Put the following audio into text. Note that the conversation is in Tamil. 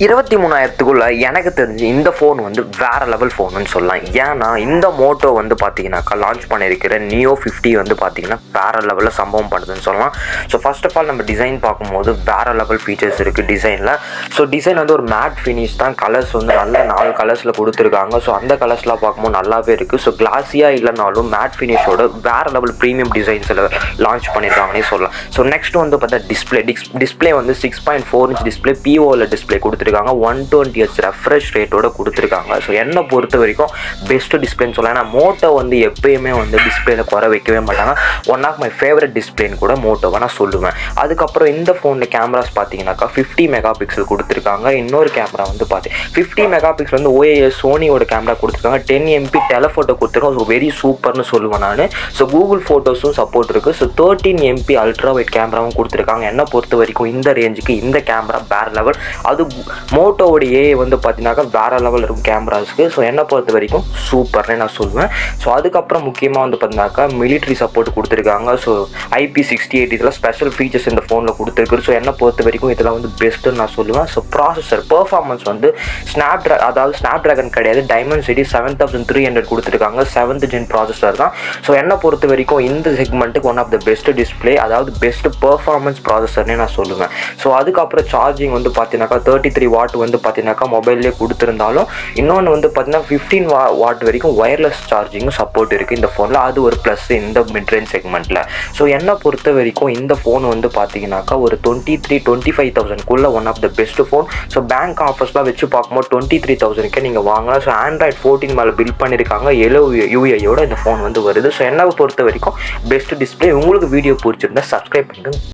23,000க்குள்ள எனக்கு தெரிஞ்சு இந்த ஃபோன் வந்து வேறு லெவல் ஃபோனுன்னு சொல்லலாம். ஏன்னா இந்த மோட்டோ வந்து பார்த்தீங்கன்னாக்கா லான்ச் பண்ணியிருக்கிற நியோ 50 வந்து பார்த்தீங்கன்னா வேறு லெவலில் சம்பவம் பண்ணுதுன்னு சொல்லலாம். ஸோ ஃபர்ஸ்ட் ஆஃப் ஆல் நம்ம டிசைன் பார்க்கும்போது வேறு லெவல் ஃபீச்சர்ஸ் இருக்குது டிசைனில். ஸோ டிசைன் வந்து ஒரு மேட் ஃபினிஷ் தான். கலர்ஸ் வந்து நல்ல 4 கலர்ஸில் கொடுத்துருக்காங்க. ஸோ அந்த கலர்ஸ்லாம் பார்க்கும்போது நல்லாவே இருக்குது. ஸோ கிளாஸியாக இல்லைனாலும் மேட் ஃபினிஷோட வேறு லெவல் ப்ரீமியம் டிசைன்ஸில் லான்ச் பண்ணியிருக்காங்கன்னே சொல்லலாம். ஸோ நெக்ஸ்ட் வந்து பார்த்தா டிஸ்பிளே வந்து 6.4 inch டிஸ்பிளே POLED டிஸ்பிளே கொடுத்துருக்காங்க. 120Hz ரெஃப்ரெஷ் ரேட்டோட கொடுத்துருக்காங்க. ஸோ என்னை பொறுத்த வரைக்கும் பெஸ்ட் டிஸ்பிளேன்னு சொல்லலாம். ஏன்னா மோட்டோ வந்து எப்பயுமே வந்து டிஸ்பிளேல குறை வைக்கவே மாட்டாங்க. ஒன் ஆஃப் மை ஃபேவரட் டிஸ்பிளேன்னு கூட மோட்டோவை நான் சொல்லுவேன். அதுக்கப்புறம் இந்த ஃபோனில் கேமராஸ் பார்த்தீங்கன்னாக்கா 50 மெகா பிக்சல் கொடுத்துருக்காங்க. இன்னொரு கேமரா வந்து 50 மெகா பிக்சல் வந்து OIS சோனியோட கேமரா கொடுத்துருக்காங்க. 10 MP டெலஃபோட்டோ கொடுத்துருக்காங்க. ஸோ வெரி சூப்பர்னு சொல்லுவேன் நான். ஸோ கூகுள் ஃபோட்டோஸும் சப்போர்ட் இருக்குது. ஸோ 13 MP அல்ட்ரா வைட் கேமராவும் கொடுத்துருக்காங்க. என்னை பொறுத்த வரைக்கும் இந்த ரேஞ்சுக்கு இந்த கேமரா வேறு லெவல். அது மோட்டோவோடைய வந்து பார்த்தீங்கன்னாக்கா வேறு லெவல் இருக்கும் கேமராஸுக்கு. ஸோ என்னை பொறுத்த வரைக்கும் சூப்பர்னே நான் சொல்லுவேன். ஸோ அதுக்கப்புறம் முக்கியமாக வந்து பார்த்தீங்கன்னாக்கா மிலிட்ரி சப்போர்ட் கொடுத்துருக்காங்க. ஸோ IP68 இதெல்லாம் ஸ்பெஷல் ஃபீச்சர்ஸ் இந்த ஃபோனில் கொடுத்துருக்கு. ஸோ என்னை பொறுத்த வரைக்கும் இதெல்லாம் வந்து பெஸ்ட்டுன்னு நான் சொல்லுவேன். ஸோ ப்ராசஸர் பெர்ஃபார்மன்ஸ் வந்து ஸ்னாப் ட்ராகன் கிடையாது, டைமென்சிட்டி 7300 கொடுத்துருக்காங்க. 7th gen ப்ராசஸர் தான். ஸோ என்னை பொறுத்த வரைக்கும் இந்த செக்மெண்ட்டுக்கு one of the best display, அதாவது பெஸ்ட் பெர்ஃபார்மன்ஸ் ப்ராசஸர்னே நான் சொல்லுவேன். ஸோ அதுக்கப்புறம் சார்ஜிங் வந்து பார்த்தீங்கன்னாக்கா 33 வாட் வந்து பார்த்தீங்கன்னாக்கா மொபைல்லே கொடுத்துருந்தாலும் இன்னொன்று வந்து பார்த்தீங்கன்னா 15 வாட் வரைக்கும் ஒயர்லெஸ் சார்ஜிங்கும் சப்போர்ட் இருக்குது இந்த ஃபோனில். அது ஒரு ப்ளஸ் இந்த மிட்ரேஞ்ச் செக்மெண்ட்டில். ஸோ என்னை பொறுத்த வரைக்கும் இந்த ஃபோன் வந்து பார்த்தீங்கன்னாக்கா ஒரு 23-25,000க்குள்ளே one of the best phone. So bank ஆஃபர்ஸ்லாம் வச்சு பார்க்கும்போது 23,000க்கே நீங்கள் வாங்கலாம். ஸோ Android 14 மேலே பில்ட் பண்ணியிருக்காங்க. எலோ UI இந்த ஃபோன் வந்து வருது. ஸோ என்னை பொறுத்த வரைக்கும் பெஸ்ட் டிஸ்பிளே. உங்களுக்கு வீடியோ பிடிச்சிருந்தா சப்ஸ்கிரைப் பண்ணுங்கள்.